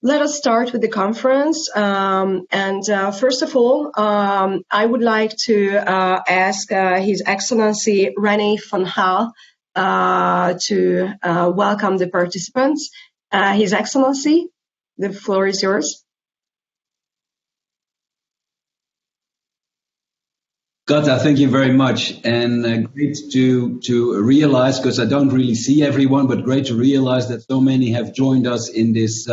Let us start with the conference. First of all, I would like to ask His Excellency René van Gaal to welcome the participants. His Excellency, the floor is yours. Kata, thank you very much, and great to realize, because I don't really see everyone, but great to realize that so many have joined us in this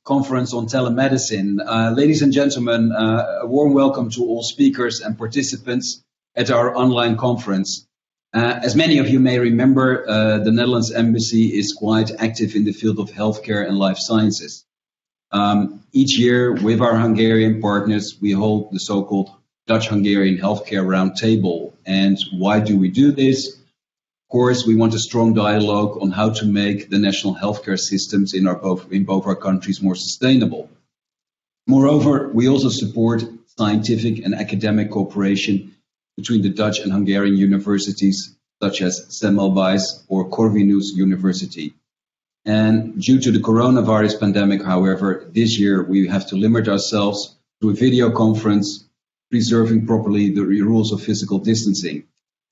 conference on telemedicine. Ladies and gentlemen, a warm welcome to all speakers and participants at our online conference. As many of you may remember, the Netherlands Embassy is quite active in the field of healthcare and life sciences. Each year, with our Hungarian partners, we hold the so-called Dutch-Hungarian Healthcare Roundtable. And why do we do this? Of course, we want a strong dialogue on how to make the national healthcare systems in both our countries more sustainable. Moreover, we also support scientific and academic cooperation between the Dutch and Hungarian universities, such as Semmelweis or Corvinus University. And due to the coronavirus pandemic, however, this year we have to limit ourselves to a video conference, preserving properly the rules of physical distancing.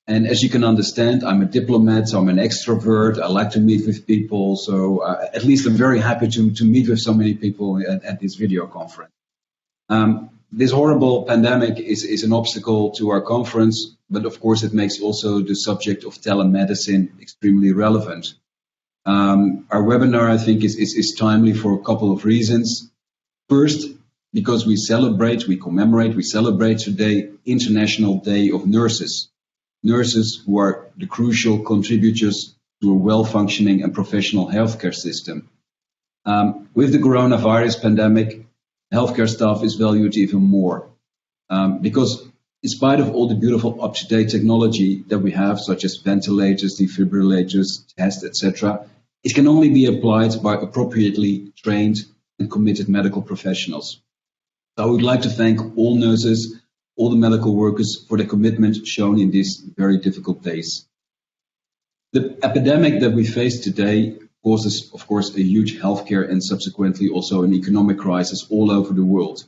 And as you can understand, I'm a diplomat, so I'm an extrovert. I like to meet with people. So at least I'm very happy to meet with so many people at this video conference. This horrible pandemic is an obstacle to our conference, but of course it makes also the subject of telemedicine extremely relevant. Our webinar, I think, is timely for a couple of reasons. First, because we celebrate today International Day of Nurses. Nurses who are the crucial contributors to a well-functioning and professional healthcare system. With the coronavirus pandemic, healthcare staff is valued even more. Because in spite of all the beautiful up-to-date technology that we have, such as ventilators, defibrillators, tests, etc., it can only be applied by appropriately trained and committed medical professionals. I would like to thank all nurses, all the medical workers for the commitment shown in these very difficult days. The epidemic that we face today causes, of course, a huge healthcare and subsequently also an economic crisis all over the world.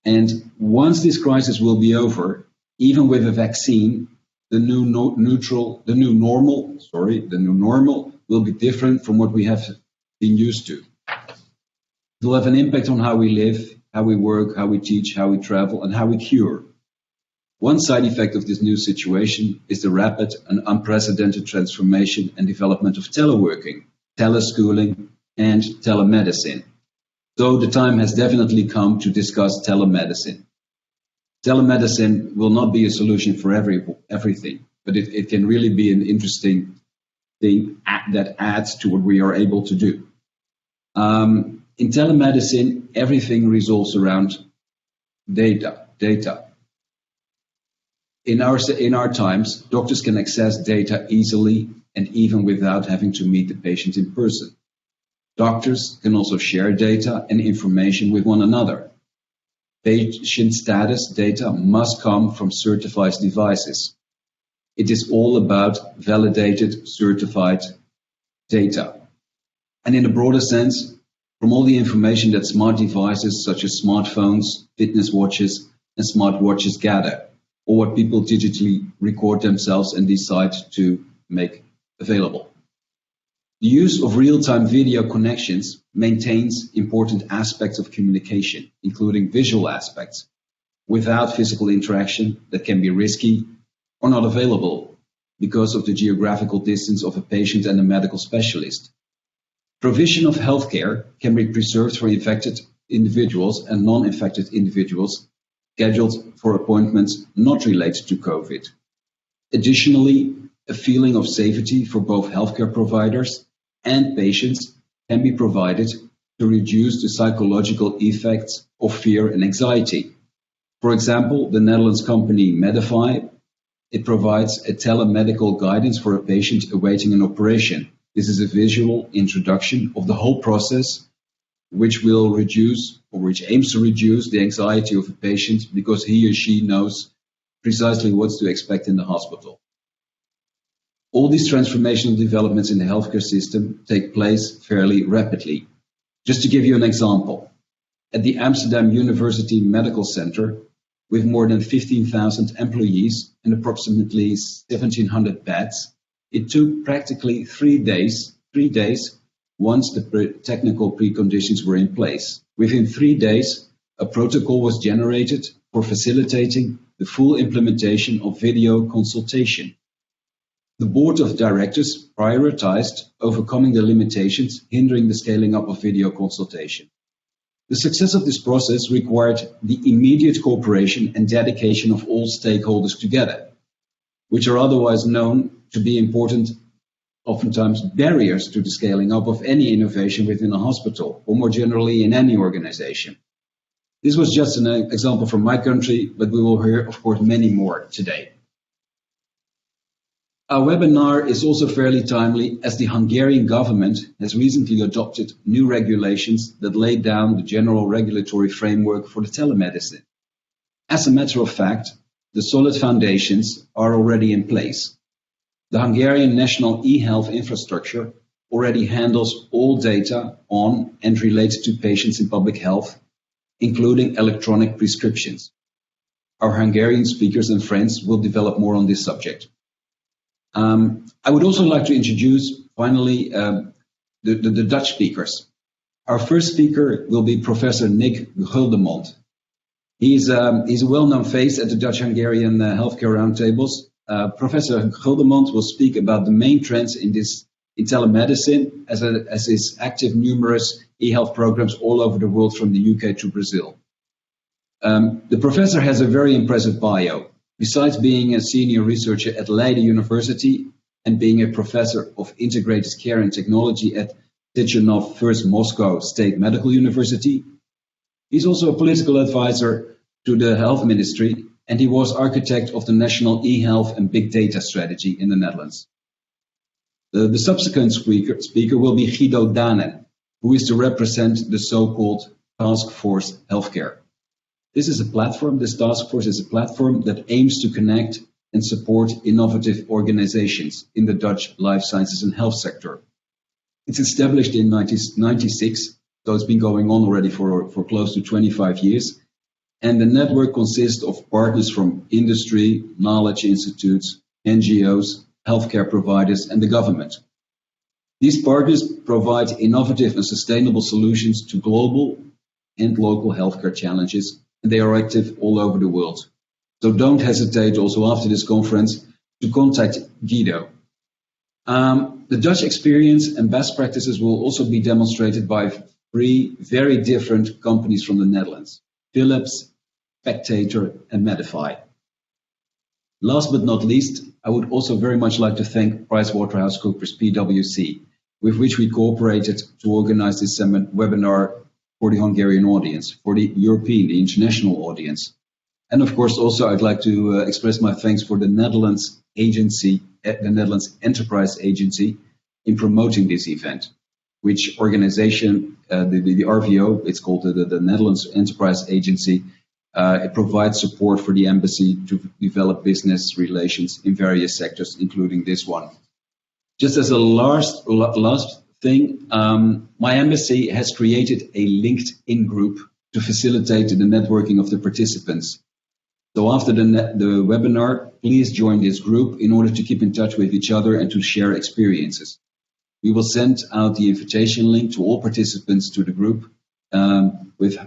And once this crisis will be over, even with a vaccine, the new normal will be different from what we have been used to. It will have an impact on how we live, how we work, how we teach, how we travel, and how we cure. One side effect of this new situation is the rapid and unprecedented transformation and development of teleworking, teleschooling, and telemedicine. So the time has definitely come to discuss telemedicine. Telemedicine will not be a solution for everything, but it can really be an interesting thing that adds to what we are able to do. In telemedicine, everything revolves around data. In our times, doctors can access data easily and even without having to meet the patient in person. Doctors can also share data and information with one another. Patient status data must come from certified devices. It is all about validated, certified data. And in a broader sense, from all the information that smart devices such as smartphones, fitness watches, and smartwatches gather, or what people digitally record themselves and decide to make available. The use of real-time video connections maintains important aspects of communication, including visual aspects, without physical interaction that can be risky or not available because of the geographical distance of a patient and a medical specialist. Provision of healthcare can be preserved for infected individuals and non-infected individuals scheduled for appointments not related to COVID. Additionally, a feeling of safety for both healthcare providers and patients can be provided to reduce the psychological effects of fear and anxiety. For example, the Netherlands company Medify, it provides a telemedical guidance for a patient awaiting an operation. This is a visual introduction of the whole process, which aims to reduce the anxiety of a patient because he or she knows precisely what to expect in the hospital. All these transformational developments in the healthcare system take place fairly rapidly. Just to give you an example, at the Amsterdam University Medical Center, with more than 15,000 employees and approximately 1,700 beds, it took practically 3 days once the technical preconditions were in place. Within 3 days, a protocol was generated for facilitating the full implementation of video consultation. The board of directors prioritized overcoming the limitations hindering the scaling up of video consultation. The success of this process required the immediate cooperation and dedication of all stakeholders together, which are otherwise known to be important, oftentimes barriers to the scaling up of any innovation within a hospital, or more generally in any organization. This was just an example from my country, but we will hear, of course, many more today. Our webinar is also fairly timely as the Hungarian government has recently adopted new regulations that lay down the general regulatory framework for the telemedicine. As a matter of fact, the solid foundations are already in place. The Hungarian national e-health infrastructure already handles all data on and related to patients in public health, including electronic prescriptions. Our Hungarian speakers and friends will develop more on this subject. I would also like to introduce, finally, the Dutch speakers. Our first speaker will be Professor Nick Guldemont. He's a well-known face at the Dutch-Hungarian healthcare roundtables. Professor Guldemont will speak about the main trends in telemedicine, as is active numerous e-health programs all over the world, from the UK to Brazil. The professor has a very impressive bio. Besides being a senior researcher at Leiden University and being a professor of integrated care and technology at Tikhonov First Moscow State Medical University, he's also a political advisor to the health ministry, and he was architect of the national e-health and big data strategy in the Netherlands. The subsequent speaker will be Guido Danen, who is to represent the so-called Task Force Healthcare. This task force is a platform that aims to connect and support innovative organizations in the Dutch life sciences and health sector. It's established in 1996, so it's been going on already for close to 25 years. And the network consists of partners from industry, knowledge institutes, NGOs, healthcare providers, and the government. These partners provide innovative and sustainable solutions to global and local healthcare challenges, and they are active all over the world. So don't hesitate also after this conference to contact Guido. The Dutch experience and best practices will also be demonstrated by 3 very different companies from the Netherlands: Philips, Spectator, and Medify. Last but not least, I would also very much like to thank PricewaterhouseCoopers PwC, with which we cooperated to organize this webinar for the Hungarian audience, for the European, the international audience. And of course, also I'd like to express my thanks for the Netherlands agency, the Netherlands Enterprise Agency, in promoting this event, which organization, the RVO, it's called the Netherlands Enterprise Agency, it provides support for the embassy to develop business relations in various sectors, including this one. Just as a last thing, my embassy has created a LinkedIn group to facilitate the networking of the participants. So after the webinar, please join this group in order to keep in touch with each other and to share experiences. We will send out the invitation link to all participants to the group with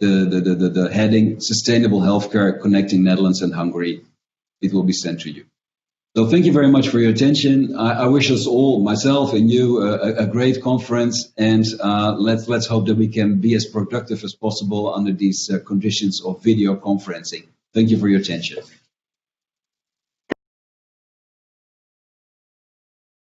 the heading Sustainable Healthcare Connecting Netherlands and Hungary. It will be sent to you. So thank you very much for your attention. I wish us all, myself and you, a great conference, and let's hope that we can be as productive as possible under these conditions of video conferencing. Thank you for your attention.